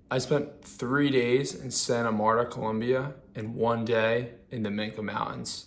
I spent 3 days in Santa Marta, Colombia, and 1 day in the Minca Mountains.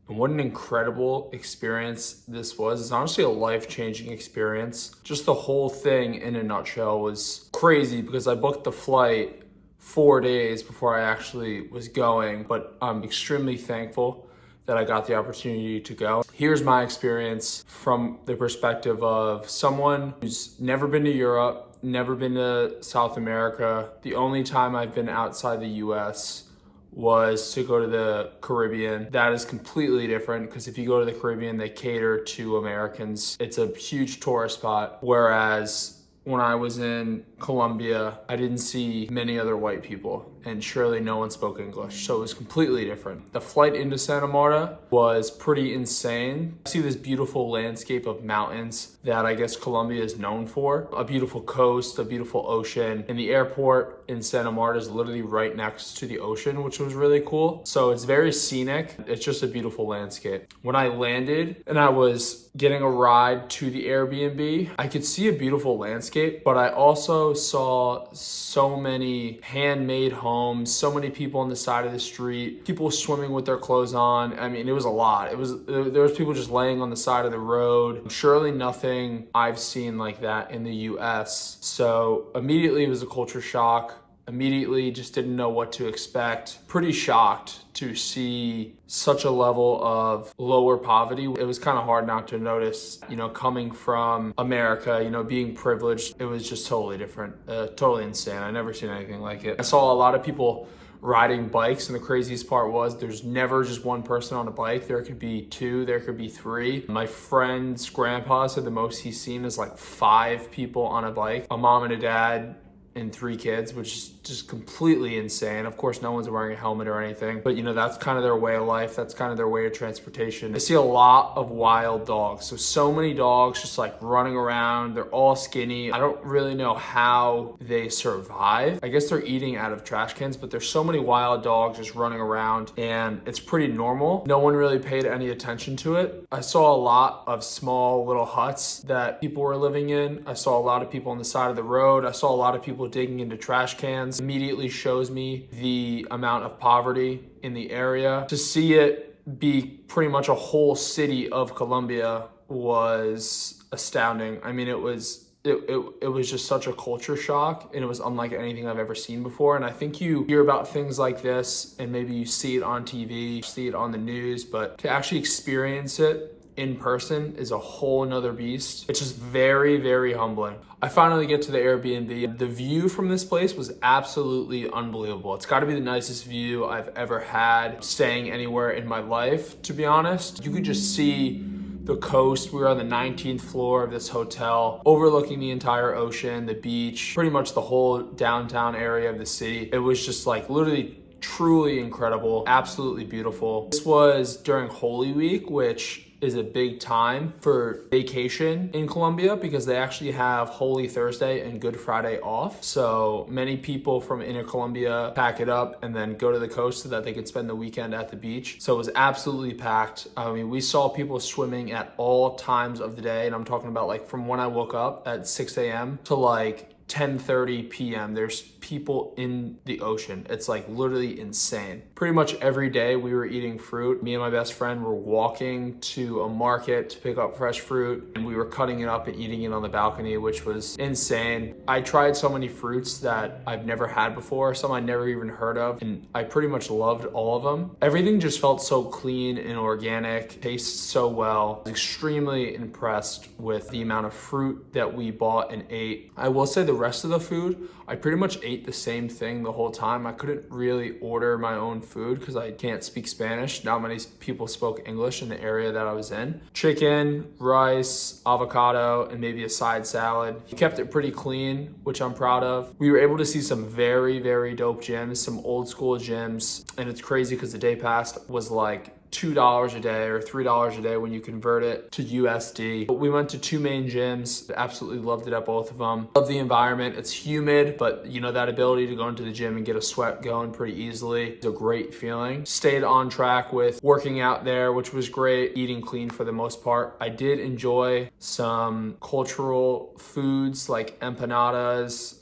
And what an incredible experience this was. It's honestly a life-changing experience. Just the whole thing in a nutshell was crazy because I booked the flight 4 days before I actually was going, but I'm extremely thankful that I got the opportunity to go. Here's my experience from the perspective of someone who's never been to Europe, never been to South America. The only time I've been outside the US was to go to the Caribbean. That is completely different because if you go to the Caribbean, they cater to Americans. It's a huge tourist spot. Whereas when I was in Colombia, I didn't see many other white people, and surely no one spoke English, so it was completely different. The flight into Santa Marta was pretty insane. I see this beautiful landscape of mountains that I guess Colombia is known for. A beautiful coast, a beautiful ocean, and the airport in Santa Marta is literally right next to the ocean, which was really cool. So it's very scenic. It's just a beautiful landscape. When I landed and I was getting a ride to the Airbnb, I could see a beautiful landscape, but I also saw so many handmade homes, so many people on the side of the street, people swimming with their clothes on. I mean, it was a lot. There was people just laying on the side of the road. Surely nothing I've seen like that in the US. So immediately it was a culture shock. Immediately just didn't know what to expect. Pretty shocked to see such a level of lower poverty. It was kind of hard not to notice, coming from America, being privileged. It was just totally different, totally insane. I never seen anything like it. I saw a lot of people riding bikes, and the craziest part was there's never just one person on a bike. There could be two, there could be three. My friend's grandpa said the most he's seen is like 5 people on a bike, a mom and a dad and 3 kids, which is just completely insane. Of course, no one's wearing a helmet or anything, but that's kind of their way of life. That's kind of their way of transportation. I see a lot of wild dogs. So many dogs just like running around. They're all skinny. I don't really know how they survive. I guess they're eating out of trash cans, but there's so many wild dogs just running around, and it's pretty normal. No one really paid any attention to it. I saw a lot of small little huts that people were living in. I saw a lot of people on the side of the road. I saw a lot of people digging into trash cans. Immediately shows me the amount of poverty in the area. To see it be pretty much a whole city of Colombia was astounding. I mean, it was just such a culture shock, and it was unlike anything I've ever seen before. And I think you hear about things like this and maybe you see it on TV, see it on the news, but to actually experience it in person is a whole nother beast. It's just very, very humbling. I finally get to the Airbnb. The view from this place was absolutely unbelievable. It's got to be the nicest view I've ever had staying anywhere in my life, to be honest. You could just see the coast. We were on the 19th floor of this hotel, overlooking the entire ocean, the beach, pretty much the whole downtown area of the city. It was just like literally truly incredible, absolutely beautiful. This was during Holy Week, which is a big time for vacation in Colombia because they actually have Holy Thursday and Good Friday off. So many people from inner Colombia pack it up and then go to the coast so that they could spend the weekend at the beach. So it was absolutely packed. I mean, we saw people swimming at all times of the day. And I'm talking about like from when I woke up at 6 a.m. to like 10:30 p.m. There's people in the ocean. It's like literally insane. Pretty much every day we were eating fruit. Me and my best friend were walking to a market to pick up fresh fruit, and we were cutting it up and eating it on the balcony, which was insane. I tried so many fruits that I've never had before, some I never even heard of, and I pretty much loved all of them. Everything just felt so clean and organic, tastes so well. I was extremely impressed with the amount of fruit that we bought and ate. I will say the rest of the food, I pretty much ate the same thing the whole time. I couldn't really order my own food because I can't speak Spanish. Not many people spoke English in the area that I was in. Chicken, rice, avocado, and maybe a side salad. We kept it pretty clean, which I'm proud of. We were able to see some very, very dope gyms, some old school gyms. And it's crazy because the day pass was like $2 a day or $3 a day when you convert it to USD. But we went to 2 main gyms. Absolutely loved it at both of them. Love the environment. It's humid. but that ability to go into the gym and get a sweat going pretty easily is a great feeling. Stayed on track with working out there, which was great, eating clean for the most part. I did enjoy some cultural foods like empanadas,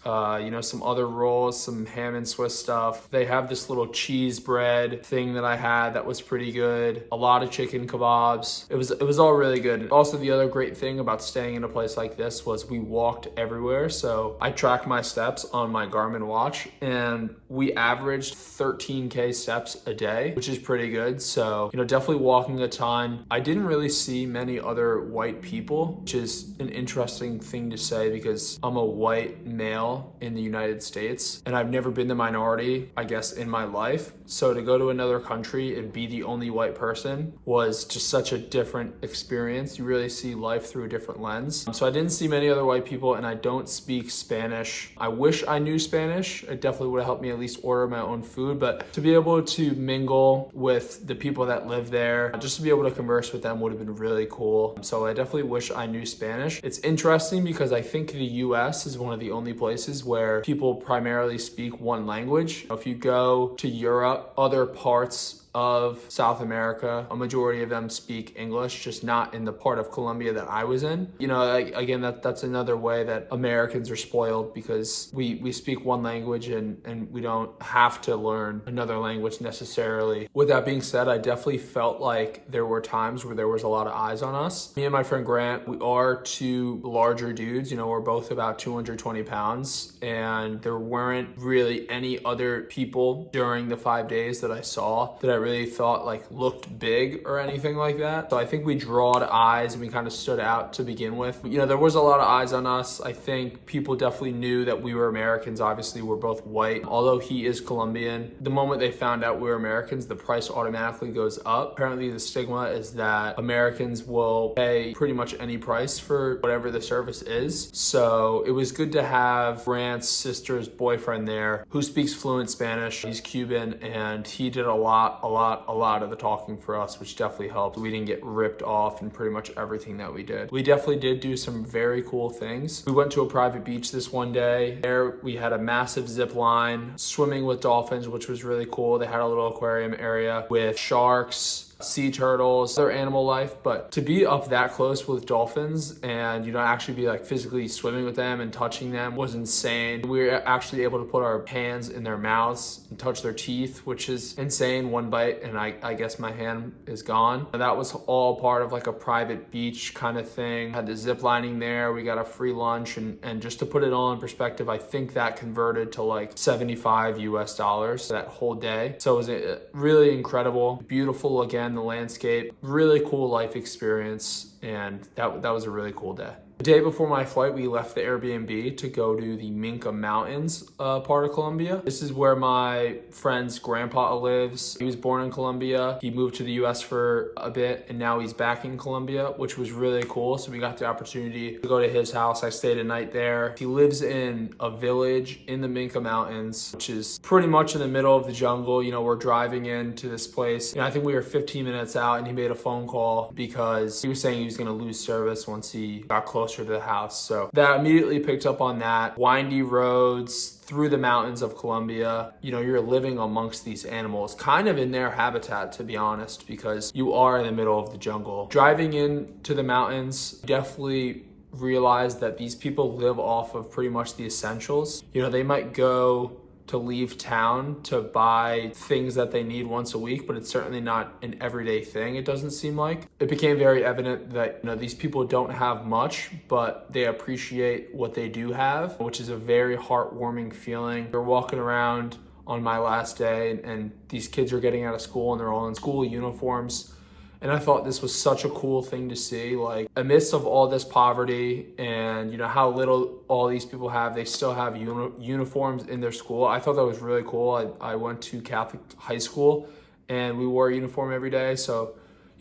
some other rolls, some ham and Swiss stuff. They have this little cheese bread thing that I had that was pretty good. A lot of chicken kebabs. It was all really good. Also, the other great thing about staying in a place like this was we walked everywhere. So I tracked my steps on my Garmin watch and we averaged 13K steps a day, which is pretty good. So, definitely walking a ton. I didn't really see many other white people, which is an interesting thing to say because I'm a white male in the United States and I've never been the minority, I guess, in my life. So to go to another country and be the only white person was just such a different experience. You really see life through a different lens. So I didn't see many other white people and I don't speak Spanish. I wish I knew Spanish. It definitely would have helped me at least order my own food, but to be able to mingle with the people that live there, just to be able to converse with them would have been really cool. So I definitely wish I knew Spanish. It's interesting because I think the US is one of the only places where people primarily speak one language. If you go to Europe, other parts of South America, a majority of them speak English, just not in the part of Colombia that I was in. Again, that's another way that Americans are spoiled because we speak one language and we don't have to learn another language necessarily. With that being said, I definitely felt like there were times where there was a lot of eyes on us. Me and my friend Grant, we are two larger dudes. We're both about 220 pounds and there weren't really any other people during the 5 days that I saw that I really thought looked big or anything like that. So I think we drawed eyes and we kind of stood out to begin with. There was a lot of eyes on us. I think people definitely knew that we were Americans. Obviously, we're both white. Although he is Colombian, the moment they found out we were Americans, the price automatically goes up. Apparently, the stigma is that Americans will pay pretty much any price for whatever the service is. So it was good to have Grant's sister's boyfriend there who speaks fluent Spanish. He's Cuban and he did a lot of the talking for us, which definitely helped. We didn't get ripped off in pretty much everything that we did. We definitely did do some very cool things. We went to a private beach this one day. There we had a massive zip line, swimming with dolphins, which was really cool. They had a little aquarium area with sharks, sea turtles, other animal life, but to be up that close with dolphins and actually be physically swimming with them and touching them was insane. We were actually able to put our hands in their mouths and touch their teeth, which is insane. One bite and I guess my hand is gone. And that was all part of a private beach kind of thing. Had the zip lining there, we got a free lunch and just to put it all in perspective, I think that converted to 75 US dollars that whole day. So it was really incredible, beautiful again. The landscape, really cool life experience, and that was a really cool day. The day before my flight, we left the Airbnb to go to the Minca Mountains part of Colombia. This is where my friend's grandpa lives. He was born in Colombia. He moved to the US for a bit, and now he's back in Colombia, which was really cool. So we got the opportunity to go to his house. I stayed a night there. He lives in a village in the Minca Mountains, which is pretty much in the middle of the jungle. We're driving into this place. I think we were 15 minutes out, and he made a phone call because he was saying he was going to lose service once he got closer to the house. So that immediately picked up on that. Windy roads through the mountains of Colombia. You're living amongst these animals, kind of in their habitat, to be honest, because you are in the middle of the jungle. Driving into the mountains, definitely realized that these people live off of pretty much the essentials. They might go to leave town to buy things that they need once a week, but it's certainly not an everyday thing, it doesn't seem like. It became very evident that these people don't have much, but they appreciate what they do have, which is a very heartwarming feeling. They're walking around on my last day and these kids are getting out of school and they're all in school uniforms. And I thought this was such a cool thing to see, amidst of all this poverty and how little all these people have, they still have uniforms in their school. I thought that was really cool. I went to Catholic high school and we wore a uniform every day. So,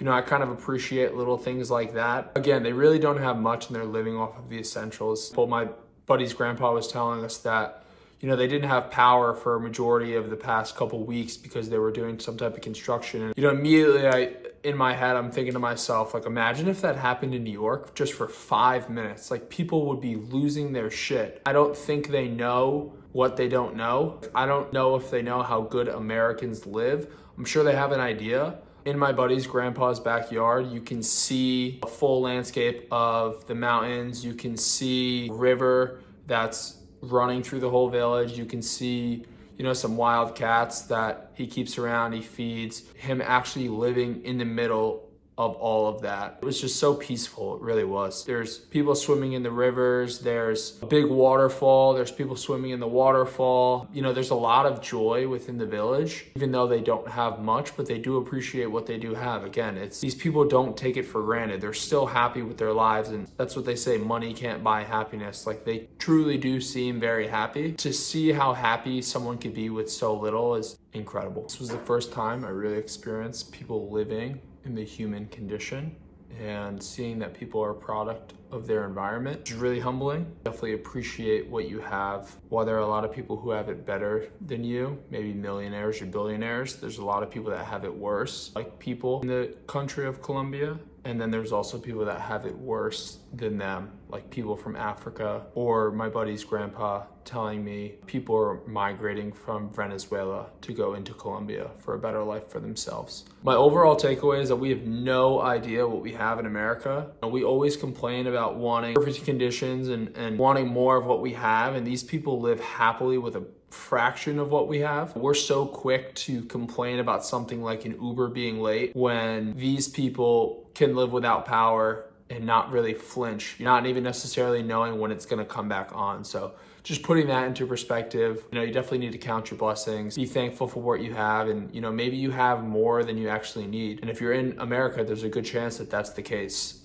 I kind of appreciate little things like that. Again, they really don't have much and they're living off of the essentials. But my buddy's grandpa was telling us that they didn't have power for a majority of the past couple weeks because they were doing some type of construction. And, immediately in my head, I'm thinking to myself, imagine if that happened in New York just for 5 minutes. People would be losing their shit. I don't think they know what they don't know. I don't know if they know how good Americans live. I'm sure they have an idea. In my buddy's grandpa's backyard, you can see a full landscape of the mountains. You can see a river that's running through the whole village. You can see, some wild cats that he keeps around, he feeds. Him actually living in the middle of all of that. It was just so peaceful, it really was. There's people swimming in the rivers, there's a big waterfall, there's people swimming in the waterfall. There's a lot of joy within the village, even though they don't have much, but they do appreciate what they do have. Again, these people don't take it for granted. They're still happy with their lives, and that's what they say, money can't buy happiness. Like, they truly do seem very happy. To see how happy someone could be with so little is incredible. This was the first time I really experienced people living in the human condition and seeing that people are a product of their environment is really humbling. Definitely appreciate what you have. While there are a lot of people who have it better than you, maybe millionaires or billionaires, there's a lot of people that have it worse, like people in the country of Colombia. And then there's also people that have it worse than them, like people from Africa, or my buddy's grandpa telling me people are migrating from Venezuela to go into Colombia for a better life for themselves. My overall takeaway is that we have no idea what we have in America. We always complain about wanting perfect conditions and wanting more of what we have, and these people live happily with a fraction of what we have. We're so quick to complain about something like an Uber being late when these people can live without power and not really flinch, not even necessarily knowing when it's going to come back on. So just putting that into perspective, you definitely need to count your blessings, be thankful for what you have, and maybe you have more than you actually need. And if you're in America, there's a good chance that that's the case.